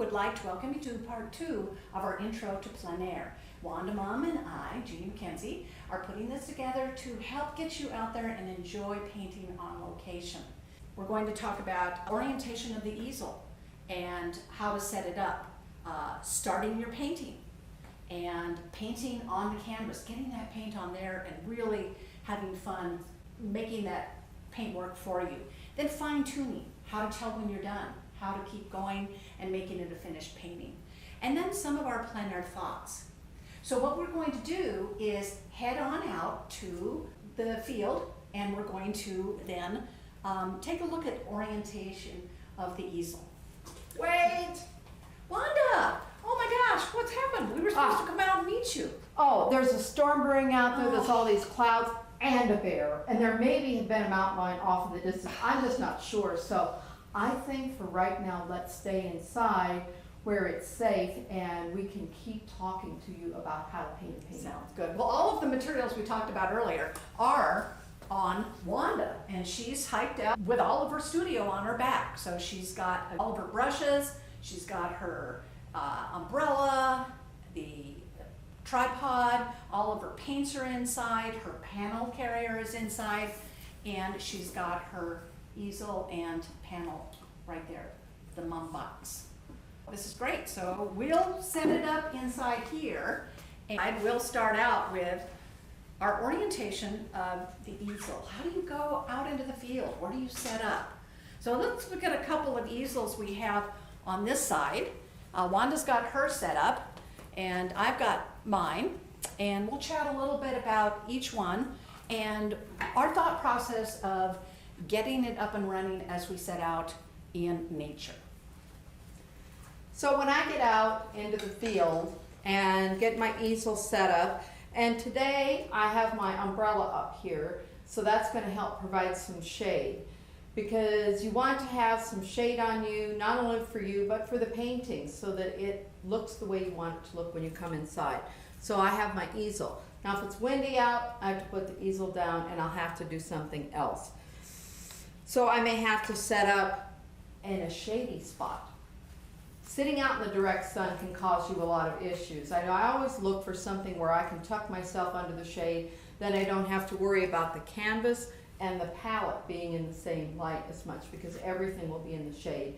would like to welcome you to part 2 of our intro to plein air. Wanda, Mumm, and I, Jeanne and Mackenzie, are putting this together to help get you out there and enjoy painting on location. We're going to talk about orientation of the easel and how to set it up, starting your painting, and painting on the canvas, getting that paint on there and really having fun making that paint work for you. Then fine-tuning, how to tell when you're done, how to keep going and making it a finished painting. And then some of our plein air thoughts. So what we're going to do is head on out to the field, and we're going to then take a look at orientation of the easel. Wait! Wanda! Oh my gosh, what's happened? We were supposed to come out and meet you. Oh, there's a storm brewing out there. There's all these clouds and a bear. And there maybe have been a mountain lion off in the distance. I'm just not sure. So I think for right now, let's stay inside where it's safe and we can keep talking to you about how to paint a painting. Sounds good. Well, all of the materials we talked about earlier are on Wanda, and she's hiked out with all of her studio on her back. So she's got all of her brushes, she's got her umbrella, the tripod, all of her paints are inside, her panel carrier is inside, and she's got her easel and panel right there, the Mumm box. This is great. So we'll set it up inside here, and we'll start out with our orientation of the easel. How do you go out into the field? Where do you set up? So let's look at a couple of easels we have on this side. Wanda's got her set up, and I've got mine, and we'll chat a little bit about each one and our thought process of getting it up and running as we set out in nature. So when I get out into the field and get my easel set up, and today I have my umbrella up here, so that's going to help provide some shade, because you want to have some shade on you, not only for you but for the painting, so that it looks the way you want it to look when you come inside. So I have my easel. Now if it's windy out, I have to put the easel down and I'll have to do something else. So I may have to set up in a shady spot. Sitting out in the direct sun can cause you a lot of issues. I know I always look for something where I can tuck myself under the shade, then I don't have to worry about the canvas and the palette being in the same light as much, because everything will be in the shade,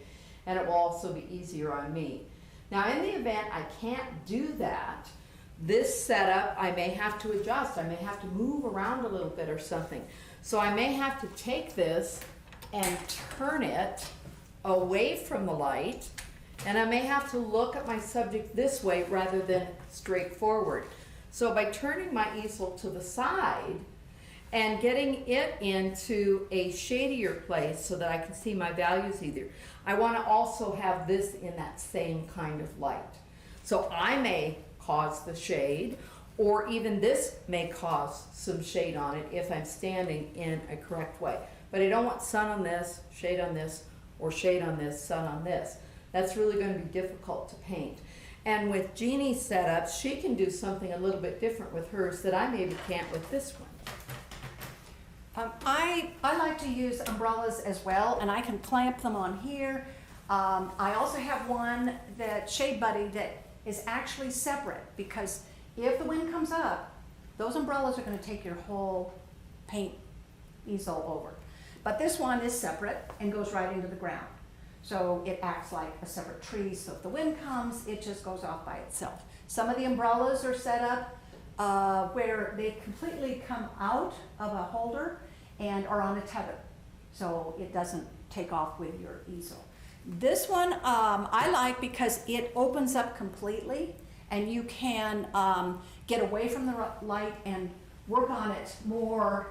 and it will also be easier on me. Now in the event I can't do that, this setup I may have to adjust. I may have to move around a little bit or something. So I may have to take this and turn it away from the light, and I may have to look at my subject this way rather than straight forward. So by turning my easel to the side and getting it into a shadier place so that I can see my values either, I want to also have this in that same kind of light. So I may cause the shade, or even this may cause some shade on it if I'm standing in a correct way. But I don't want sun on this, shade on this, or shade on this, sun on this. That's really going to be difficult to paint. And with Jeannie's setups, she can do something a little bit different with hers that I maybe can't with this one. I like to use umbrellas as well, and I can clamp them on here. I also have one, that Shade Buddy, that is actually separate, because if the wind comes up, those umbrellas are going to take your whole paint easel over. But this one is separate and goes right into the ground. So it acts like a separate tree, so if the wind comes, it just goes off by itself. Some of the umbrellas are set up where they completely come out of a holder and are on a tether, so it doesn't take off with your easel. This one I like because it opens up completely, and you can get away from the light and work on it more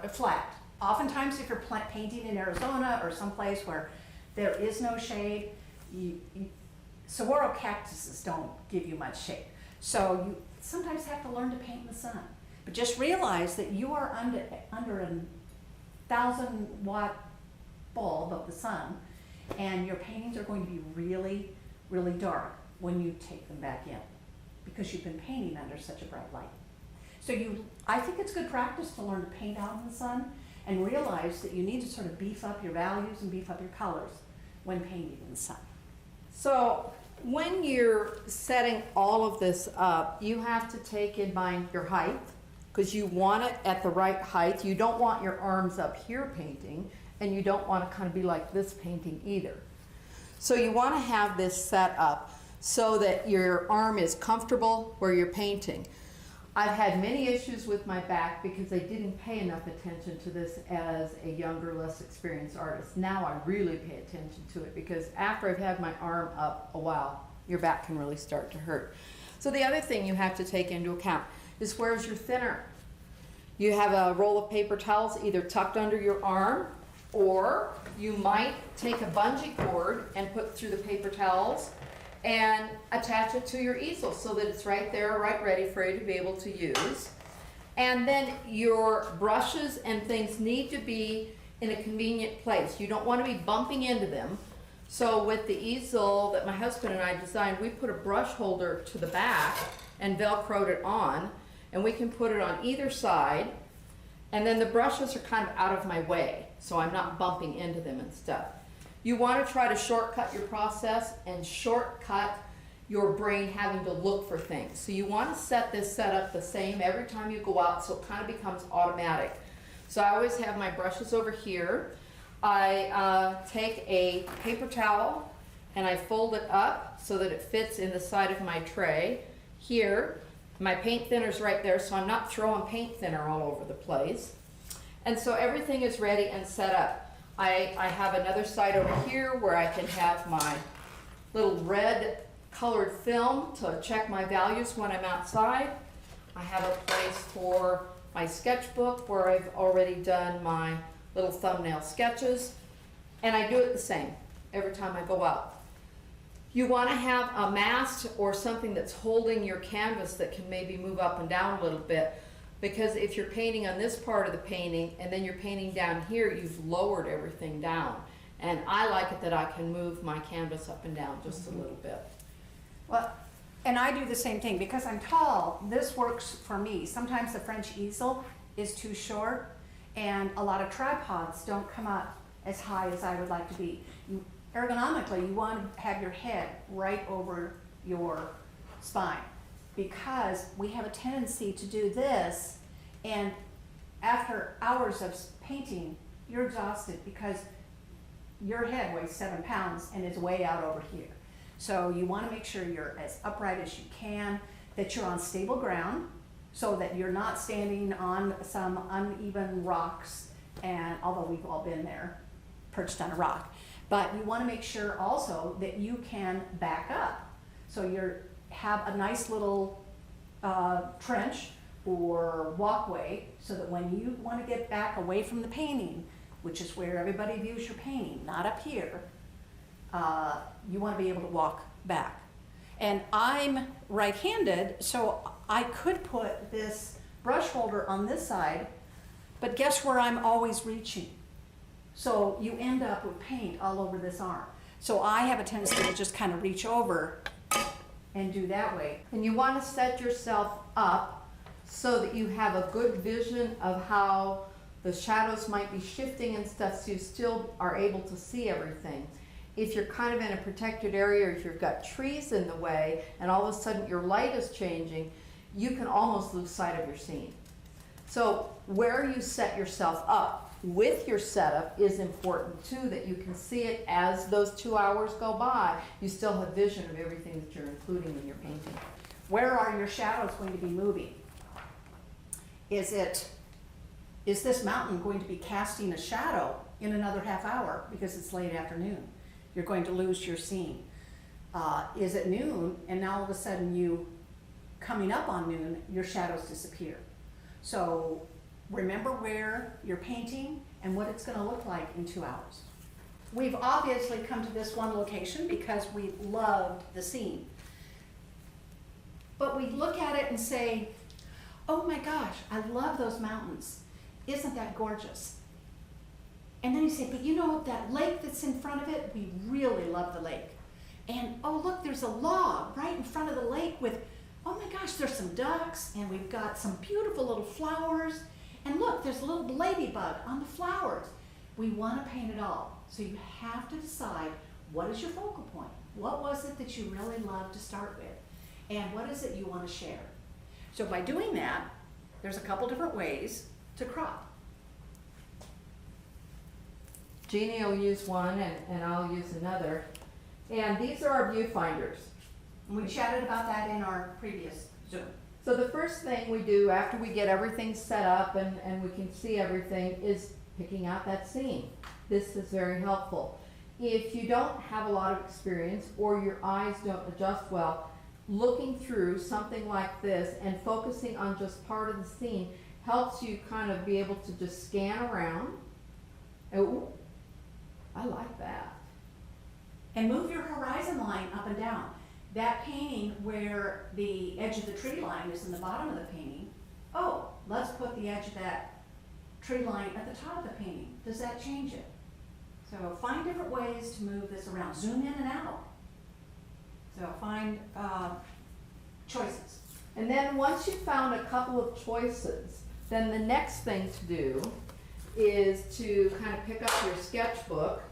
flat. Oftentimes if you're painting in Arizona or someplace where there is no shade, saguaro cactuses don't give you much shade. So you sometimes have to learn to paint in the sun. But just realize that you are under a 1,000-watt bulb of the sun, and your paintings are going to be really, really dark when you take them back in, because you've been painting under such a bright light. So I think it's good practice to learn to paint out in the sun, and realize that you need to sort of beef up your values and beef up your colors when painting in the sun. So when you're setting all of this up, you have to take in mind your height, because you want it at the right height. You don't want your arms up here painting, and you don't want to kind of be like this painting either. So you want to have this set up so that your arm is comfortable where you're painting. I've had many issues with my back because I didn't pay enough attention to this as a younger, less experienced artist. Now I really pay attention to it, because after I've had my arm up a while, your back can really start to hurt. So the other thing you have to take into account is, where's your thinner? You have a roll of paper towels either tucked under your arm, or you might take a bungee cord and put through the paper towels and attach it to your easel so that it's right there, right ready for you to be able to use. And then your brushes and things need to be in a convenient place. You don't want to be bumping into them. So with the easel that my husband and I designed, we put a brush holder to the back and Velcroed it on, and we can put it on either side, and then the brushes are kind of out of my way, so I'm not bumping into them and stuff. You want to try to shortcut your process and shortcut your brain having to look for things. So you want to set this setup the same every time you go out, so it kind of becomes automatic. So I always have my brushes over here. I take a paper towel and I fold it up so that it fits in the side of my tray. Here, my paint thinner's right there, so I'm not throwing paint thinner all over the place. And so everything is ready and set up. I have another side over here where I can have my little red colored film to check my values when I'm outside. I have a place for my sketchbook where I've already done my little thumbnail sketches, and I do it the same every time I go out. You want to have a mast or something that's holding your canvas that can maybe move up and down a little bit, because if you're painting on this part of the painting and then you're painting down here, you've lowered everything down. And I like it that I can move my canvas up and down just a little bit. Well, and I do the same thing because I'm tall. This works for me. Sometimes the French easel is too short, and a lot of tripods don't come up as high as I would like to be. Ergonomically, you want to have your head right over your spine, because we have a tendency to do this, and after hours of painting, you're exhausted because your head weighs 7 pounds and is way out over here. So you want to make sure you're as upright as you can, that you're on stable ground, so that you're not standing on some uneven rocks, and although we've all been there, perched on a rock. But you want to make sure also that you can back up. So you have a nice little trench or walkway, so that when you want to get back away from the painting, which is where everybody views your painting, not up here, you want to be able to walk back. And I'm right-handed, so I could put this brush holder on this side, but guess where I'm always reaching? So you end up with paint all over this arm. So I have a tendency to just kind of reach over and do that way. And you want to set yourself up so that you have a good vision of how the shadows might be shifting and stuff, so you still are able to see everything. If you're kind of in a protected area, or if you've got trees in the way and all of a sudden your light is changing, you can almost lose sight of your scene. So where you set yourself up with your setup is important too, that you can see it as those 2 hours go by. You still have vision of everything that you're including in your painting. Where are your shadows going to be moving? Is this mountain going to be casting a shadow in another half hour because it's late afternoon? You're going to lose your scene. Is it noon, and now all of a sudden coming up on noon, your shadows disappear. So remember where you're painting and what it's going to look like in 2 hours. We've obviously come to this one location because we loved the scene. But we look at it and say, oh my gosh, I love those mountains. Isn't that gorgeous? And then you say, but you know, that lake that's in front of it, we really love the lake. And oh look, there's a log right in front of the lake with, oh my gosh, there's some ducks, and we've got some beautiful little flowers, And look, there's a little ladybug on the flowers. We want to paint it all. So you have to decide, what is your focal point? What was it that you really loved to start with? And what is it you want to share? So by doing that, there's a couple different ways to crop. Jeannie will use one and I'll use another. And these are our viewfinders. And we chatted about that in our previous Zoom. So the first thing we do after we get everything set up and we can see everything is picking out that scene. This is very helpful. If you don't have a lot of experience or your eyes don't adjust well, looking through something like this and focusing on just part of the scene helps you kind of be able to just scan around. Oh, I like that. And move your horizon line up and down. That painting where the edge of the tree line is in the bottom of the painting, oh, let's put the edge of that tree line at the top of the painting. Does that change it? So find different ways to move this around. Zoom in and out. So find choices. And then once you've found a couple of choices, then the next thing to do is to kind of pick up your sketchbook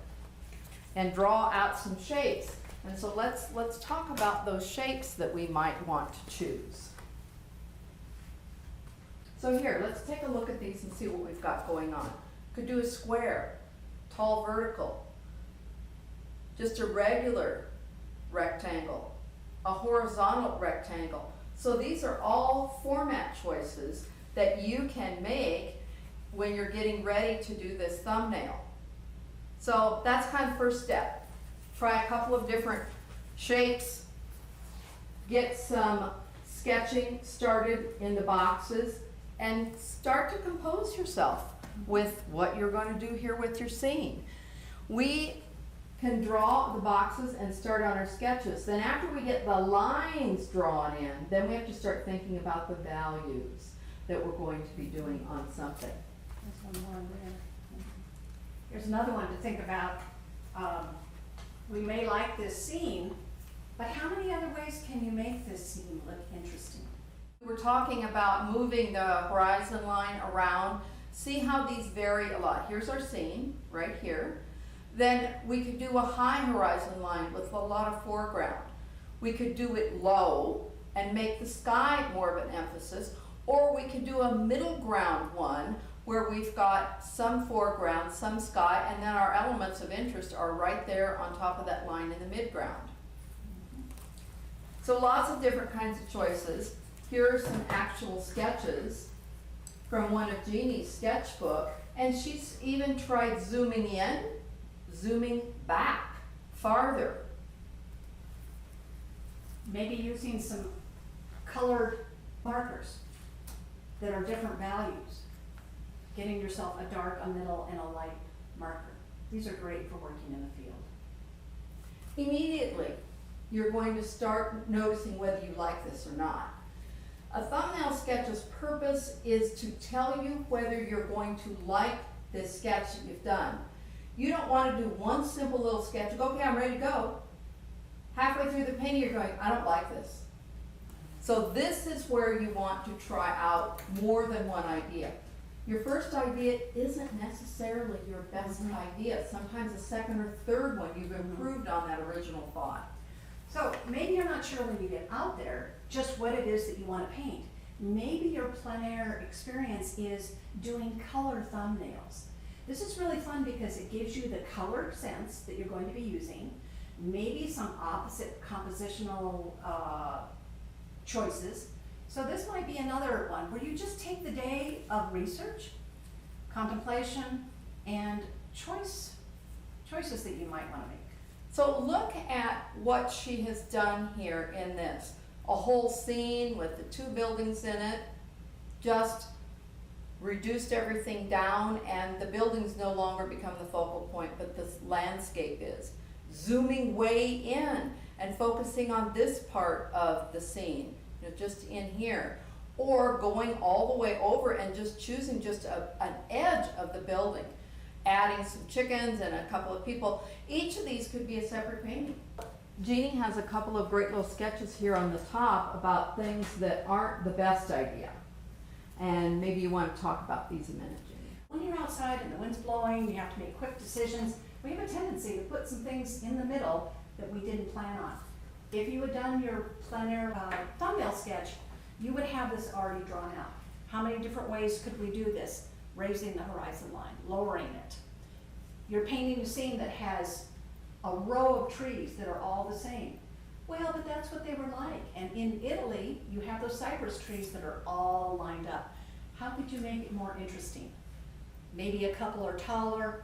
and draw out some shapes. And so let's talk about those shapes that we might want to choose. So here, let's take a look at these and see what we've got going on. Could do a square, tall vertical, just a regular rectangle, a horizontal rectangle. So these are all format choices that you can make when you're getting ready to do this thumbnail. So that's kind of first step. Try a couple of different shapes, get some sketching started in the boxes, and start to compose yourself with what you're going to do here with your scene. We can draw the boxes and start on our sketches. Then after we get the lines drawn in, then we have to start thinking about the values that we're going to be doing on something. There's one more there. Here's another one to think about. We may like this scene, but how many other ways can you make this scene look interesting? We're talking about moving the horizon line around. See how these vary a lot. Here's our scene right here. Then we could do a high horizon line with a lot of foreground. We could do it low and make the sky more of an emphasis, or we could do a middle ground one where we've got some foreground, some sky, and then our elements of interest are right there on top of that line in the midground. So lots of different kinds of choices. Here are some actual sketches from one of Jeannie's sketchbook, and she's even tried zooming in, zooming back, farther. Maybe using some colored markers that are different values. Getting yourself a dark, a middle, and a light marker. These are great for working in the field. Immediately, you're going to start noticing whether you like this or not. A thumbnail sketch's purpose is to tell you whether you're going to like this sketch that you've done. You don't want to do one simple little sketch and go, okay, I'm ready to go. Halfway through the painting, you're going, I don't like this. So this is where you want to try out more than one idea. Your first idea isn't necessarily your best idea. Sometimes the second or third one, you've improved on that original thought. So maybe you're not sure when you get out there just what it is that you want to paint. Maybe your plein air experience is doing color thumbnails. This is really fun because it gives you the color sense that you're going to be using, maybe some opposite compositional choices. So this might be another one where you just take the day of research, contemplation, and choices that you might want to make. So look at what she has done here in this. A whole scene with the two buildings in it, just reduced everything down, and the buildings no longer become the focal point, but this landscape is. Zooming way in and focusing on this part of the scene. Just in here, or going all the way over and just choosing just an edge of the building, adding some chickens and a couple of people. Each of these could be a separate painting. Jeannie has a couple of great little sketches here on the top about things that aren't the best idea. and maybe you want to talk about these a minute, Jeanne. When you're outside and the wind's blowing, you have to make quick decisions. We have a tendency to put some things in the middle that we didn't plan on. If you had done your plein air thumbnail sketch, you would have this already drawn out. How many different ways could we do this? Raising the horizon line, lowering it. You're painting a scene that has a row of trees that are all the same. Well, but that's what they were like. And in Italy, you have those cypress trees that are all lined up. How could you make it more interesting? Maybe a couple are taller,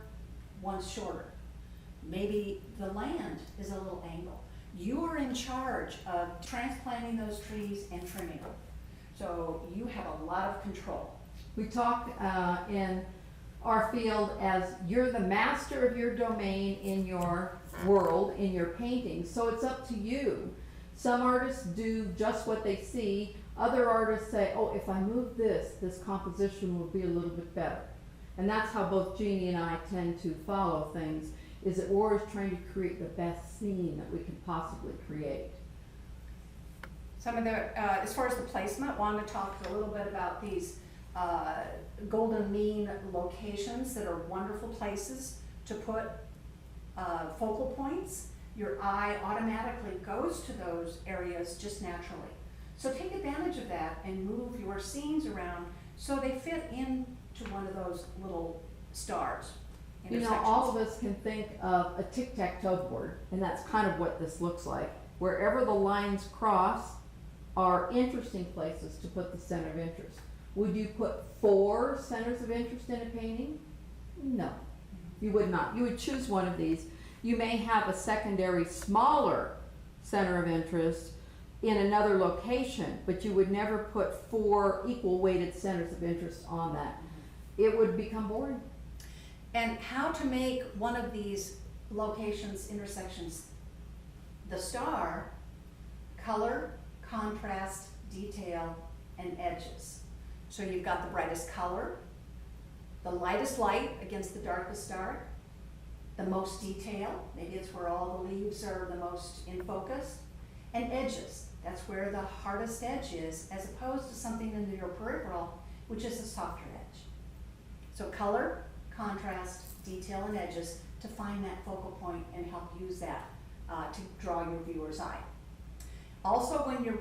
one's shorter. Maybe the land is a little angle. You are in charge of transplanting those trees and trimming them. So you have a lot of control. We talk in our field as you're the master of your domain in your world, in your painting, so it's up to you. Some artists do just what they see. Other artists say, oh, if I move this composition will be a little bit better. And that's how both Jeanne and I tend to follow things, is that we're always trying to create the best scene that we can possibly create. Some of the, as far as the placement, Wanda talked a little bit about these golden mean locations that are wonderful places to put focal points. Your eye automatically goes to those areas just naturally. So take advantage of that and move your scenes around so they fit into one of those little stars. You know, all of us can think of a tic-tac-toe board, and that's kind of what this looks like. Wherever the lines cross are interesting places to put the center of interest. Would you put 4 centers of interest in a painting? No, you would not. You would choose one of these. You may have a secondary smaller center of interest in another location, but you would never put 4 equal weighted centers of interest on that. It would become boring. And how to make one of these locations, intersections, the star, color, contrast, detail, and edges. So you've got the brightest color, the lightest light against the darkest dark, the most detail, maybe it's where all the leaves are the most in focus, and edges. That's where the hardest edge is, as opposed to something in your peripheral, which is a softer edge. So color, contrast, detail, and edges to find that focal point and help use that to draw your viewer's eye. Also, when you're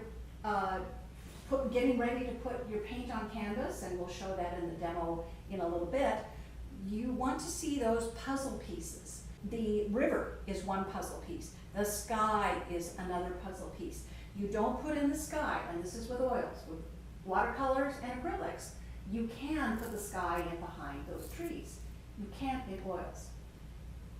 getting ready to put your paint on canvas, and we'll show that in the demo in a little bit, you want to see those puzzle pieces. The river is one puzzle piece. The sky is another puzzle piece. You don't put in the sky, and this is with oils, with watercolors and acrylics, you can put the sky in behind those trees. You can't in oils.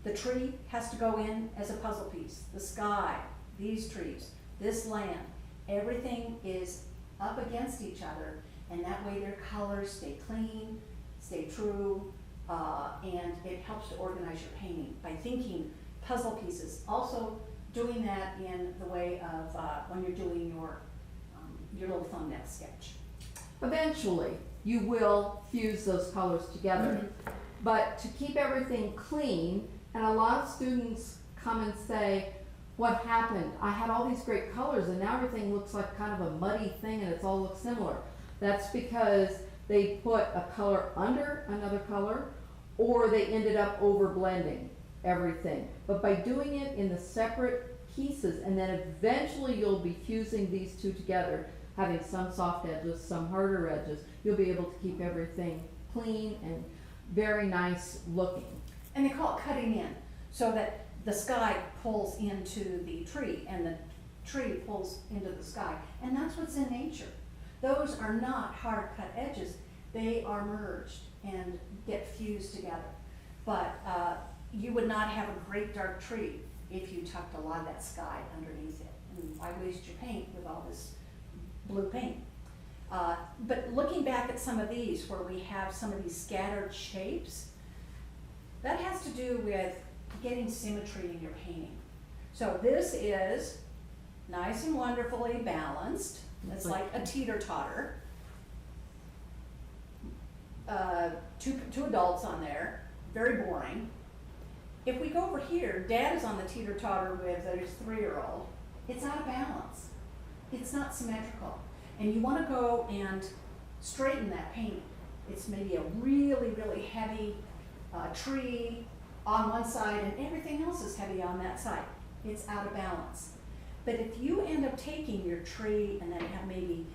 The tree has to go in as a puzzle piece. The sky, these trees, this land, everything is up against each other, and that way their colors stay clean, stay true, and it helps to organize your painting by thinking puzzle pieces. Also doing that in the way of when you're doing your little thumbnail sketch. Eventually, you will fuse those colors together. Mm-hmm. But to keep everything clean, and a lot of students come and say, what happened? I had all these great colors and now everything looks like kind of a muddy thing and it's all looks similar. That's because they put a color under another color, or they ended up over blending everything. But by doing it in the separate pieces, and then eventually you'll be fusing these two together, having some soft edges, some harder edges, you'll be able to keep everything clean and very nice looking. And they call it cutting in, so that the sky pulls into the tree and the tree pulls into the sky. And that's what's in nature. Those are not hard cut edges. They are merged and get fused together. But you would not have a great dark tree if you tucked a lot of that sky underneath it. And why waste your paint with all this blue paint? But looking back at some of these, where we have some of these scattered shapes, that has to do with getting symmetry in your painting. So this is nice and wonderfully balanced. It's like a teeter-totter. Two adults on there, very boring. If we go over here, Dad is on the teeter-totter with his 3-year-old. It's out of balance. It's not symmetrical. And you want to go and straighten that paint. It's maybe a really, really heavy tree on one side and everything else is heavy on that side. It's out of balance. But if you end up taking your tree and then have maybe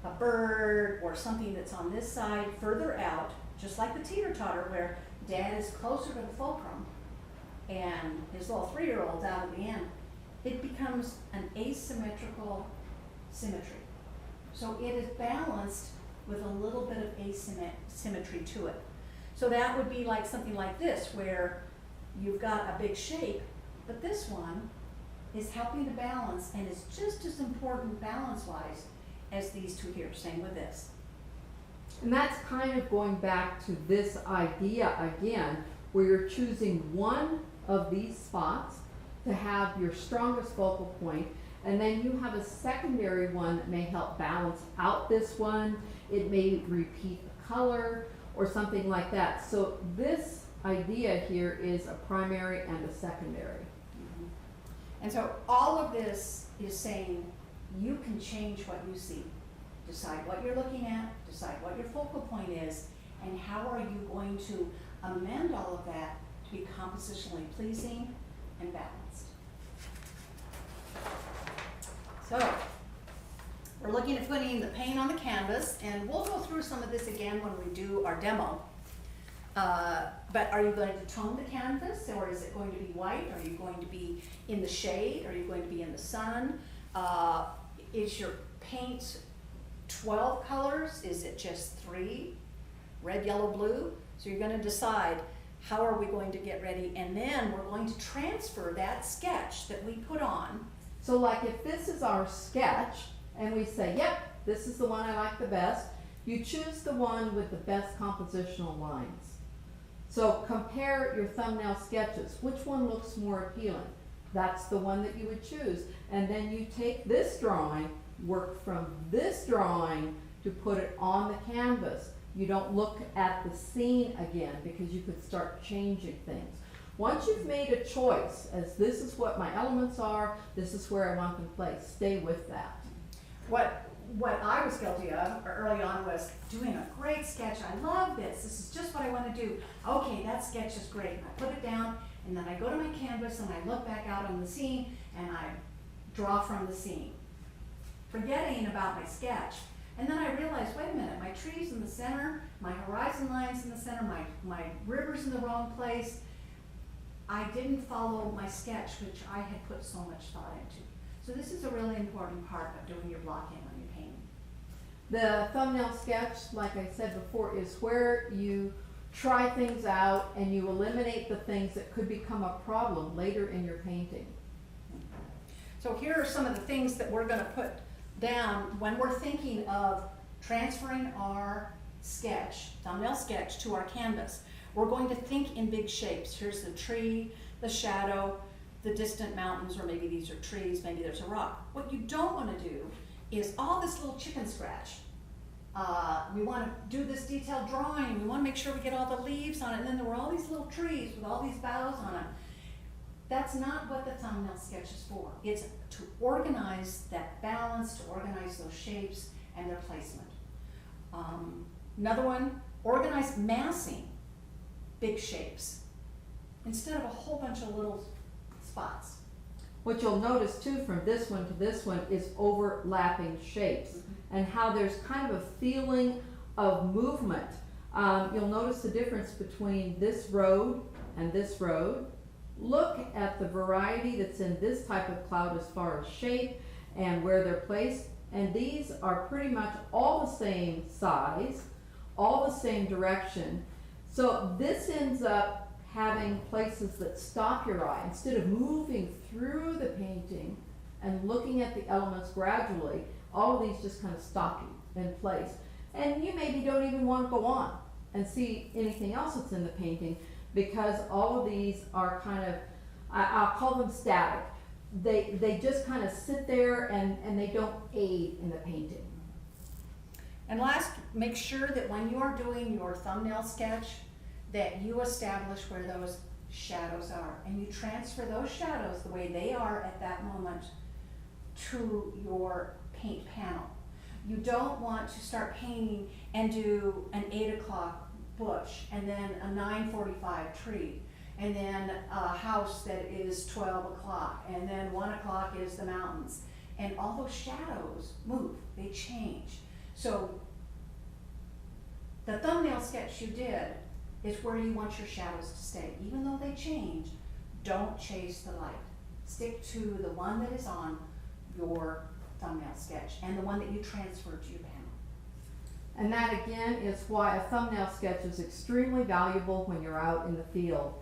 a bird or something that's on this side further out, just like the teeter-totter where Dad is closer to the fulcrum and his little 3-year-old's out at the end, it becomes an asymmetrical symmetry. So it is balanced with a little bit of asymmetry to it. So that would be like something like this, where you've got a big shape, but this one is helping to balance and is just as important balance-wise as these two here. Same with this. And that's kind of going back to this idea again, where you're choosing one of these spots to have your strongest focal point, and then you have a secondary one that may help balance out this one. It may repeat the color or something like that. So this idea here is a primary and a secondary. Mm-hmm. And so all of this is saying you can change what you see. Decide what you're looking at, decide what your focal point is, and how are you going to amend all of that to be compositionally pleasing and balanced. So, we're looking at putting the paint on the canvas, and we'll go through some of this again when we do our demo. But are you going to tone the canvas, or is it going to be white? Are you going to be in the shade? Are you going to be in the sun? Is your paint 12 colors? Is it just 3? Red, yellow, blue? So you're going to decide how are we going to get ready, and then we're going to transfer that sketch that we put on. So like if this is our sketch and we say, yep, this is the one I like the best, you choose the one with the best compositional lines. So compare your thumbnail sketches. Which one looks more appealing? That's the one that you would choose. And then you take this drawing, work from this drawing to put it on the canvas. You don't look at the scene again because you could start changing things. Once you've made a choice, as this is what my elements are, this is where I want them placed, stay with that. What I was guilty of early on was doing a great sketch. I love this. This is just what I want to do. Okay, that sketch is great. And I put it down, and then I go to my canvas and I look back out on the scene and I draw from the scene, forgetting about my sketch. And then I realized, wait a minute, my tree's in the center, my horizon line's in the center, my river's in the wrong place. I didn't follow my sketch, which I had put so much thought into. So this is a really important part of doing your blocking on your painting. The thumbnail sketch, like I said before, is where you try things out and you eliminate the things that could become a problem later in your painting. So here are some of the things that we're going to put down when we're thinking of transferring our sketch, thumbnail sketch, to our canvas. We're going to think in big shapes. Here's the tree, the shadow, the distant mountains, or maybe these are trees, maybe there's a rock. What you don't want to do is all this little chicken scratch. We want to do this detailed drawing. We want to make sure we get all the leaves on it, and then there were all these little trees with all these boughs on them. That's not what the thumbnail sketch is for. It's to organize that balance, to organize those shapes and their placement. Another one, organize massing big shapes instead of a whole bunch of little spots. What you'll notice too from this one to this one is overlapping shapes, and how there's kind of a feeling of movement. You'll notice the difference between this road and this road. Look at the variety that's in this type of cloud as far as shape and where they're placed, and these are pretty much all the same size, all the same direction. So this ends up having places that stop your eye. Instead of moving through the painting and looking at the elements gradually, all of these just kind of stop you in place. And you maybe don't even want to go on and see anything else that's in the painting, because all of these are kind of, I'll call them static. They just kind of sit there and they don't aid in the painting. And last, make sure that when you are doing your thumbnail sketch, that you establish where those shadows are, and you transfer those shadows the way they are at that moment to your paint panel. You don't want to start painting and do an 8 o'clock bush, and then a 9:45 tree, and then a house that is 12 o'clock, and then 1 o'clock is the mountains. And all those shadows move, they change. So the thumbnail sketch you did is where you want your shadows to stay. Even though they change, don't chase the light. Stick to the one that is on your thumbnail sketch and the one that you transferred to your panel. And that again is why a thumbnail sketch is extremely valuable when you're out in the field.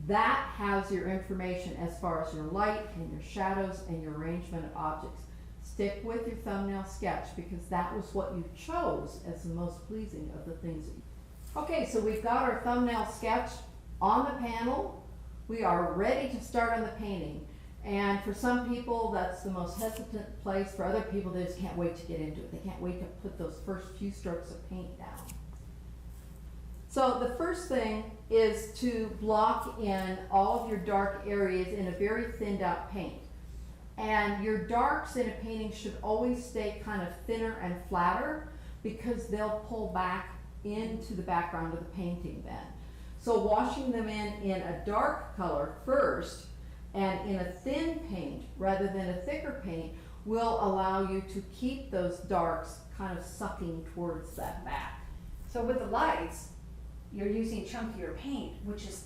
That has your information as far as your light and your shadows and your arrangement of objects. Stick with your thumbnail sketch because that was what you chose as the most pleasing of the things. Okay, so we've got our thumbnail sketch on the panel. We are ready to start on the painting. And for some people, that's the most hesitant place. For other people, they just can't wait to get into it. They can't wait to put those first few strokes of paint down. So the first thing is to block in all of your dark areas in a very thinned out paint. And your darks in a painting should always stay kind of thinner and flatter because they'll pull back into the background of the painting then. So washing them in a dark color first and in a thin paint rather than a thicker paint will allow you to keep those darks kind of sucking towards that back. So with the lights, you're using chunkier paint, which is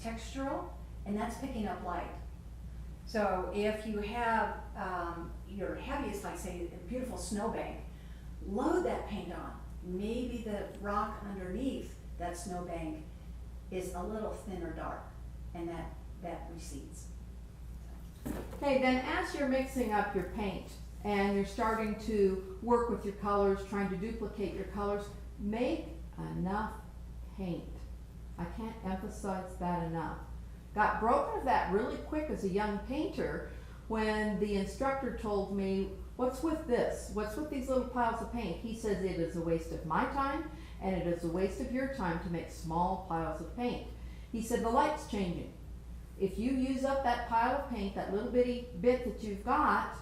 textural, and that's picking up light. So if you have your heaviest, like say a beautiful snowbank, load that paint on. Maybe the rock underneath that snowbank is a little thin or dark, and that recedes. Okay, then as you're mixing up your paint and you're starting to work with your colors, trying to duplicate your colors, make enough paint. I can't emphasize that enough. Got broken of that really quick as a young painter when the instructor told me, what's with this? What's with these little piles of paint? He says it is a waste of my time and it is a waste of your time to make small piles of paint. He said the light's changing. If you use up that pile of paint, that little bitty bit that you've got,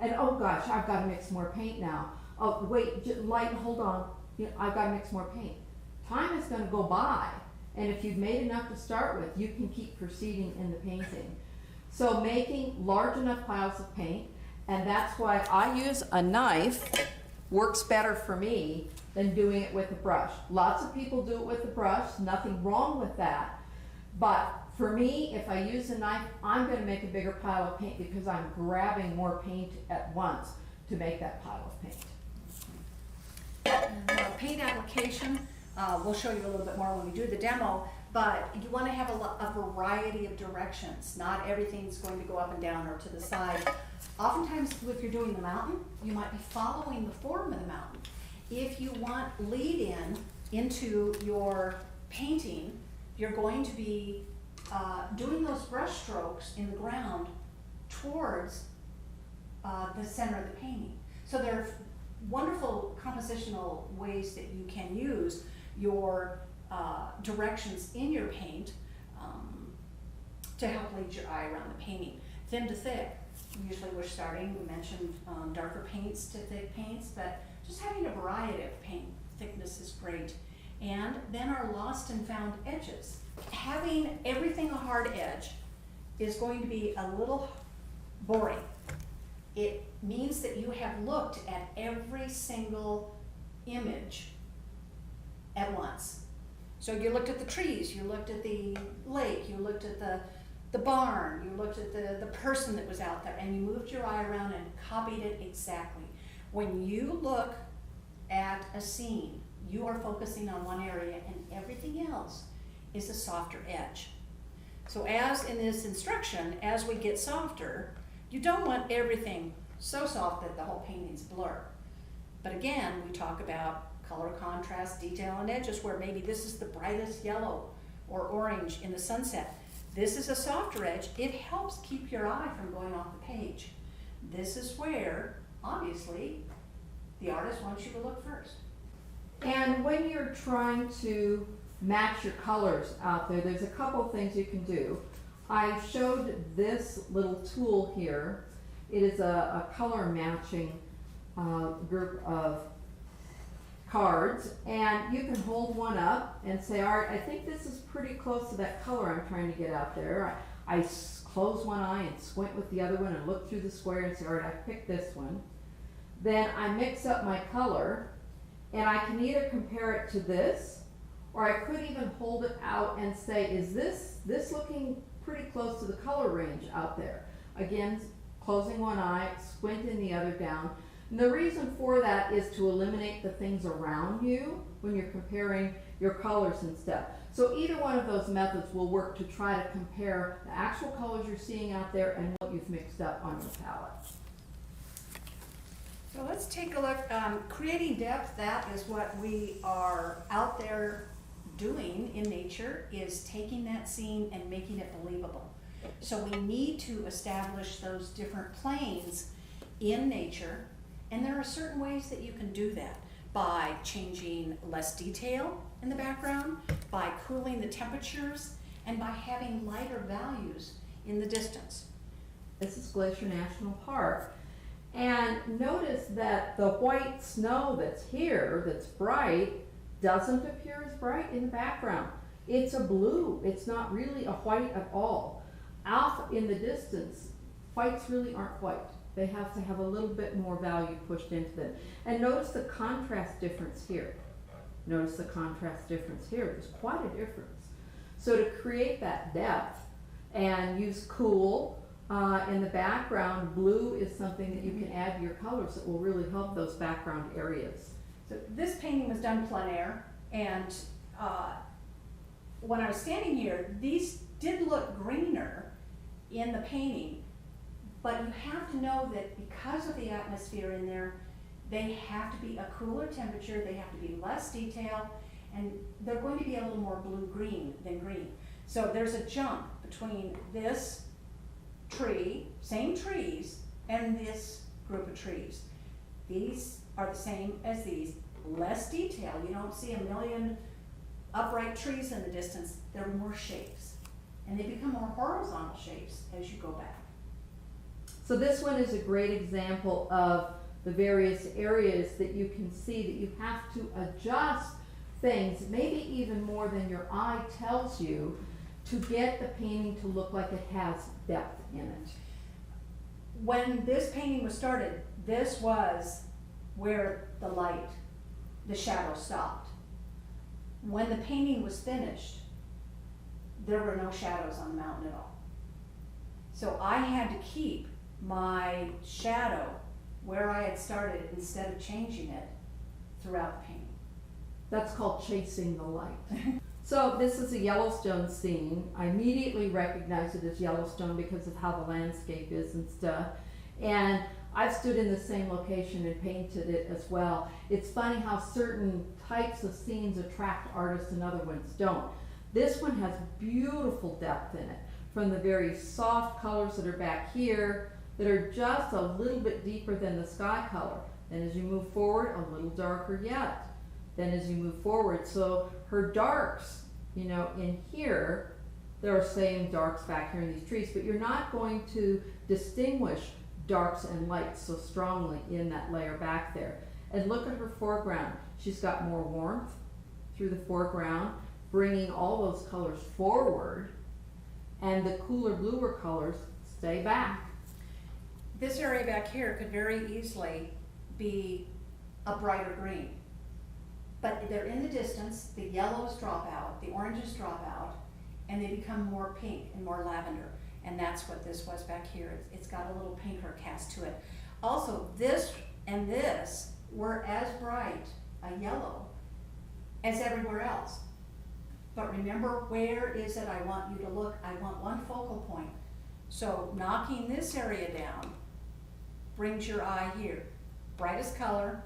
and oh gosh, I've got to mix more paint now. Oh wait, light, hold on, I've got to mix more paint. Time is going to go by, and if you've made enough to start with, you can keep proceeding in the painting. So making large enough piles of paint, and that's why I use a knife, works better for me than doing it with a brush. Lots of people do it with a brush, nothing wrong with that, but for me, if I use a knife, I'm going to make a bigger pile of paint because I'm grabbing more paint at once to make that pile of paint. Paint application, we'll show you a little bit more when we do the demo, but you want to have a variety of directions. Not everything's going to go up and down or to the side. Oftentimes, if you're doing the mountain, you might be following the form of the mountain. If you want lead into your painting, you're going to be doing those brush strokes in the ground towards the center of the painting. So there are wonderful compositional ways that you can use your directions in your paint to help lead your eye around the painting. Thin to thick, usually we're starting, we mentioned darker paints to thick paints, but just having a variety of paint thickness is great. And then our lost and found edges. Having everything a hard edge is going to be a little boring. It means that you have looked at every single image at once. So you looked at the trees, you looked at the lake, you looked at the barn, you looked at the person that was out there, and you moved your eye around and copied it exactly. When you look at a scene, you are focusing on one area and everything else is a softer edge. So as in this instruction, as we get softer, you don't want everything so soft that the whole painting's blur. But again, we talk about color contrast, detail, and edges where maybe this is the brightest yellow or orange in the sunset. This is a softer edge. It helps keep your eye from going off the page. This is where, obviously, the artist wants you to look first. And when you're trying to match your colors out there, there's a couple things you can do. I showed this little tool here. It is a color matching group of cards, and you can hold one up and say, all right, I think this is pretty close to that color I'm trying to get out there. I close one eye and squint with the other one and look through the square and say, all right, I picked this one. Then I mix up my color, and I can either compare it to this, or I could even hold it out and say, is this looking pretty close to the color range out there? Again, closing one eye, squinting the other down. And the reason for that is to eliminate the things around you when you're comparing your colors and stuff. So either one of those methods will work to try to compare the actual colors you're seeing out there and what you've mixed up on your palette. So let's take a look. Creating depth, that is what we are out there doing in nature, is taking that scene and making it believable. So we need to establish those different planes in nature, and there are certain ways that you can do that by changing less detail in the background, by cooling the temperatures, and by having lighter values in the distance. This is Glacier National Park. And notice that the white snow that's here, that's bright, doesn't appear as bright in the background. It's a blue. It's not really a white at all. Out in the distance, whites really aren't white. They have to have a little bit more value pushed into them. And notice the contrast difference here. Notice the contrast difference here. There's quite a difference. So to create that depth and use cool in the background, blue is something that you can add to your colors that will really help those background areas. So this painting was done plein air, and when I was standing here, these did look greener in the painting, but you have to know that because of the atmosphere in there, they have to be a cooler temperature, they have to be less detail, and they're going to be a little more blue-green than green. So there's a jump between this tree, same trees, and this group of trees. These are the same as these, less detail. You don't see a million upright trees in the distance. They're more shapes, and they become more horizontal shapes as you go back. So this one is a great example of the various areas that you can see that you have to adjust things, maybe even more than your eye tells you, to get the painting to look like it has depth in it. When this painting was started, this was where the light, the shadow stopped. When the painting was finished, there were no shadows on the mountain at all. So I had to keep my shadow where I had started instead of changing it throughout the painting. That's called chasing the light. So this is a Yellowstone scene. I immediately recognized it as Yellowstone because of how the landscape is and stuff. And I've stood in the same location and painted it as well. It's funny how certain types of scenes attract artists and other ones don't. This one has beautiful depth in it, from the very soft colors that are back here that are just a little bit deeper than the sky color. And as you move forward, a little darker yet. Then as you move forward, so her darks, you know, in here, there are same darks back here in these trees, but you're not going to distinguish darks and lights so strongly in that layer back there. And look at her foreground. She's got more warmth through the foreground, bringing all those colors forward, and the cooler, bluer colors stay back. This area back here could very easily be a brighter green. But they're in the distance, the yellows drop out, the oranges drop out, and they become more pink and more lavender. And that's what this was back here. It's got a little pinker cast to it. Also, this and this were as bright a yellow as everywhere else. But remember, where is it I want you to look? I want one focal point. So knocking this area down brings your eye here. Brightest color,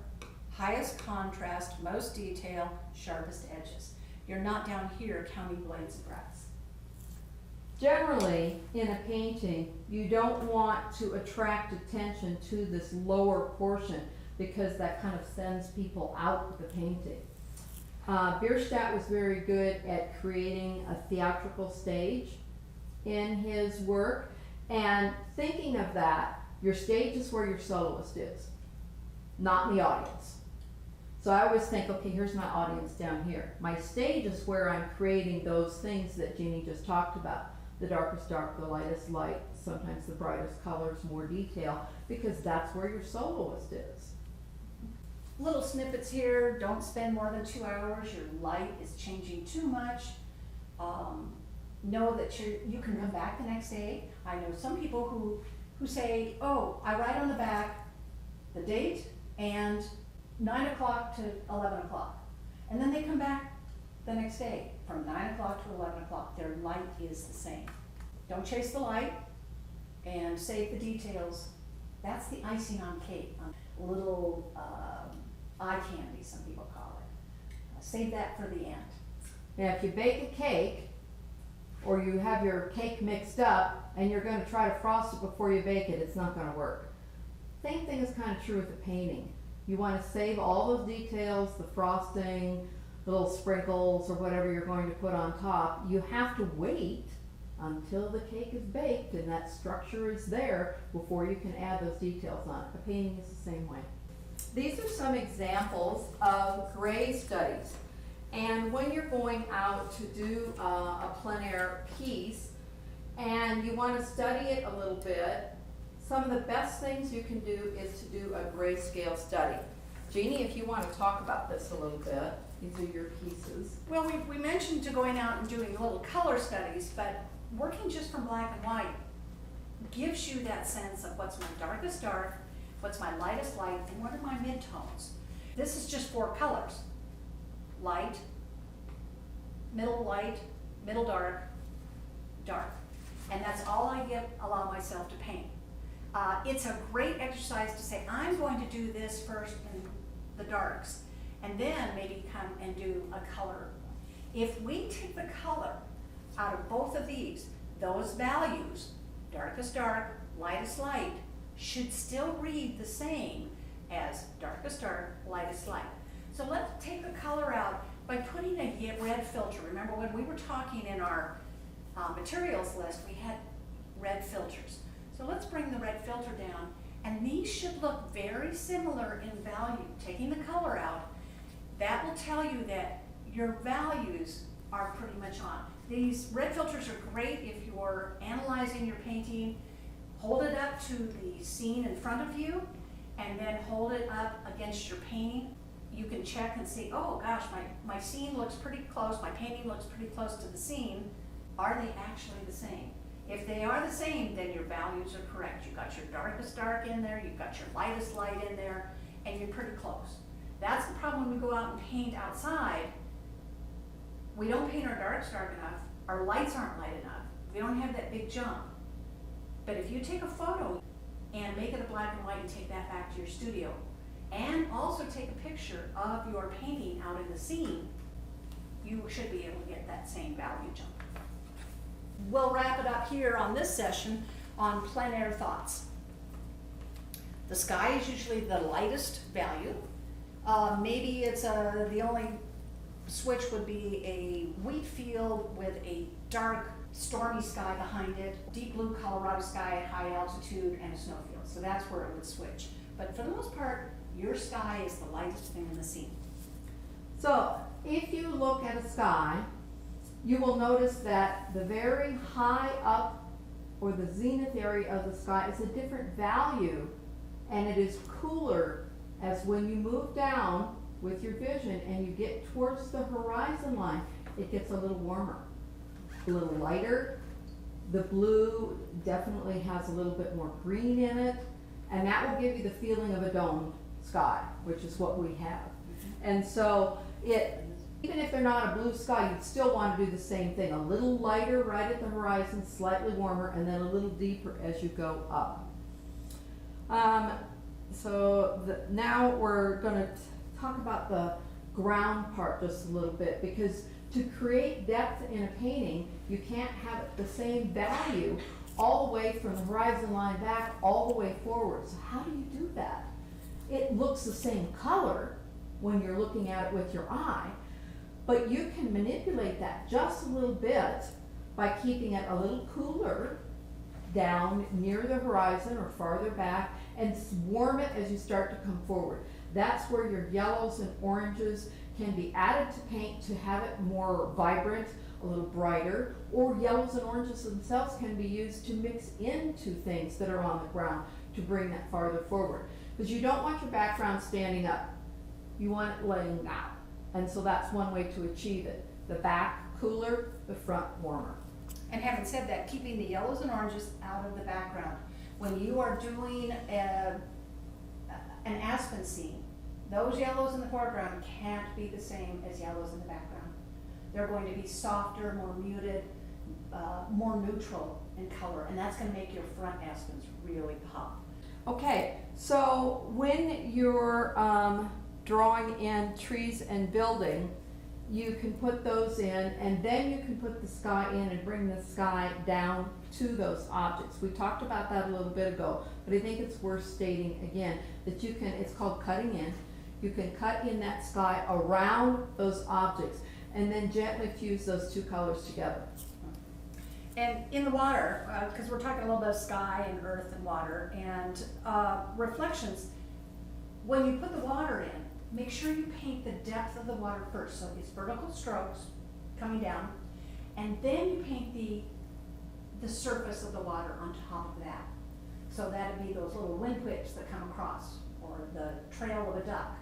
highest contrast, most detail, sharpest edges. You're not down here counting blades of grass. Generally, in a painting, you don't want to attract attention to this lower portion because that kind of sends people out with the painting. Bierstadt was very good at creating a theatrical stage in his work, and thinking of that, your stage is where your soloist is. not the audience. So I always think, okay, here's my audience down here. My stage is where I'm creating those things that Jeannie just talked about. The darkest dark, the lightest light, sometimes the brightest colors, more detail, because that's where your soloist is. Little snippets here, don't spend more than 2 hours, your light is changing too much. Know that you can come back the next day. I know some people who say, oh, I write on the back the date and 9 o'clock to 11 o'clock. And then they come back the next day from 9 o'clock to 11 o'clock. Their light is the same. Don't chase the light and save the details. That's the icing on cake, a little eye candy, some people call it. Save that for the end. Now, if you bake a cake, or you have your cake mixed up, and you're gonna try to frost it before you bake it, it's not gonna work. Same thing is kind of true with the painting. You wanna save all those details, the frosting, the little sprinkles, or whatever you're going to put on top. You have to wait until the cake is baked and that structure is there before you can add those details on it. A painting is the same way. These are some examples of gray studies. And when you're going out to do a plein air piece and you want to study it a little bit, some of the best things you can do is to do a grayscale study. Jeannie, if you want to talk about this a little bit, these are your pieces. Well, we mentioned to going out and doing little color studies, but working just from black and white gives you that sense of what's my darkest dark, what's my lightest light, and what are my midtones. This is just 4 colors. Light, middle dark, dark. And that's all I allow myself to paint. It's a great exercise to say, I'm going to do this first in the darks, and then maybe come and do a color. If we take the color out of both of these, those values, darkest dark, lightest light, should still read the same as darkest dark, lightest light. So let's take the color out by putting a red filter. Remember when we were talking in our materials list, we had red filters. So let's bring the red filter down, and these should look very similar in value. Taking the color out, that will tell you that your values are pretty much on. These red filters are great if you're analyzing your painting. Hold it up to the scene in front of you, and then hold it up against your painting. You can check and see, oh gosh, my scene looks pretty close, my painting looks pretty close to the scene. Are they actually the same? If they are the same, then your values are correct. You've got your darkest dark in there, you've got your lightest light in there, and you're pretty close. That's the problem when we go out and paint outside. We don't paint our darks dark enough, our lights aren't light enough, we don't have that big jump. But if you take a photo and make it a black and white and take that back to your studio, and also take a picture of your painting out in the scene, you should be able to get that same value jump. We'll wrap it up here on this session on Plein Air Thoughts. The sky is usually the lightest value. Maybe it's the only switch would be a wheat field with a dark, stormy sky behind it, deep blue Colorado sky at high altitude, and a snowfield. So that's where it would switch. But for the most part, your sky is the lightest thing in the scene. So if you look at a sky, you will notice that the very high up, or the zenith area of the sky, is a different value, and it is cooler as when you move down with your vision and you get towards the horizon line, it gets a little warmer, a little lighter. The blue definitely has a little bit more green in it, and that will give you the feeling of a domed sky, which is what we have. And so even if they're not a blue sky, you'd still want to do the same thing. A little lighter right at the horizon, slightly warmer, and then a little deeper as you go up. Now we're going to talk about the ground part just a little bit, because to create depth in a painting, you can't have it the same value all the way from the horizon line back all the way forward. So how do you do that? It looks the same color when you're looking at it with your eye, but you can manipulate that just a little bit by keeping it a little cooler down near the horizon or farther back, and warm it as you start to come forward. That's where your yellows and oranges can be added to paint to have it more vibrant, a little brighter, or yellows and oranges themselves can be used to mix into things that are on the ground to bring that farther forward. Because you don't want your background standing up. You want it laying out. And so that's one way to achieve it. The back cooler, the front warmer. And having said that, keeping the yellows and oranges out of the background. When you are doing an aspen scene, those yellows in the foreground can't be the same as yellows in the background. They're going to be softer, more muted, more neutral in color, and that's going to make your front aspens really pop. Okay, so when you're drawing in trees and building, you can put those in, and then you can put the sky in and bring the sky down to those objects. We talked about that a little bit ago, but I think it's worth stating again that you can, it's called cutting in. You can cut in that sky around those objects and then gently fuse those two colors together. And in the water, because we're talking a little bit of sky and earth and water, and reflections, when you put the water in, make sure you paint the depth of the water first. So it's vertical strokes coming down, and then you paint the surface of the water on top of that. So that'd be those little wind whips that come across, or the trail of a duck,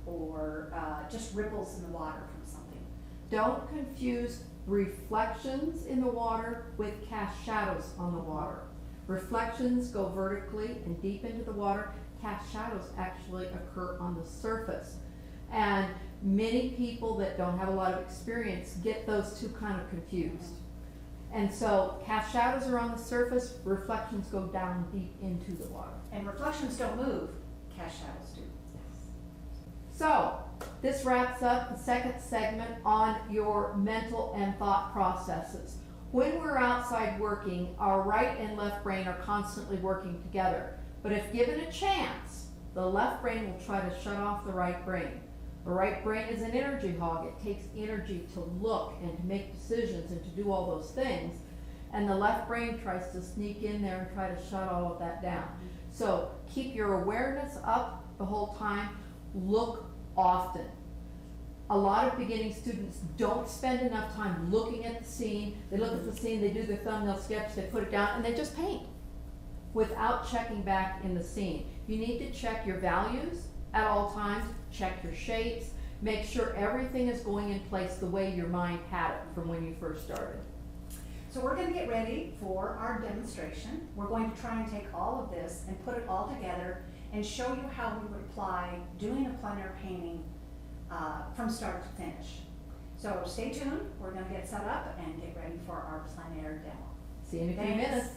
or just ripples in the water from something. Don't confuse reflections in the water with cast shadows on the water. Reflections go vertically and deep into the water. Cast shadows actually occur on the surface. And many people that don't have a lot of experience get those two kind of confused. And so cast shadows are on the surface, reflections go down deep into the water. And reflections don't move, cast shadows do. So this wraps up the second segment on your mental and thought processes. When we're outside working, our right and left brain are constantly working together. But if given a chance, the left brain will try to shut off the right brain. The right brain is an energy hog. It takes energy to look and to make decisions and to do all those things. And the left brain tries to sneak in there and try to shut all of that down. So keep your awareness up the whole time. Look often. A lot of beginning students don't spend enough time looking at the scene. They look at the scene, they do their thumbnail sketch, they put it down, and they just paint without checking back in the scene. You need to check your values at all times, check your shapes, make sure everything is going in place the way your mind had it from when you first started. So we're going to get ready for our demonstration. We're going to try and take all of this and put it all together and show you how we would apply doing a plein air painting from start to finish. So stay tuned. We're going to get set up and get ready for our plein air demo. See you in a few Thanks. minutes.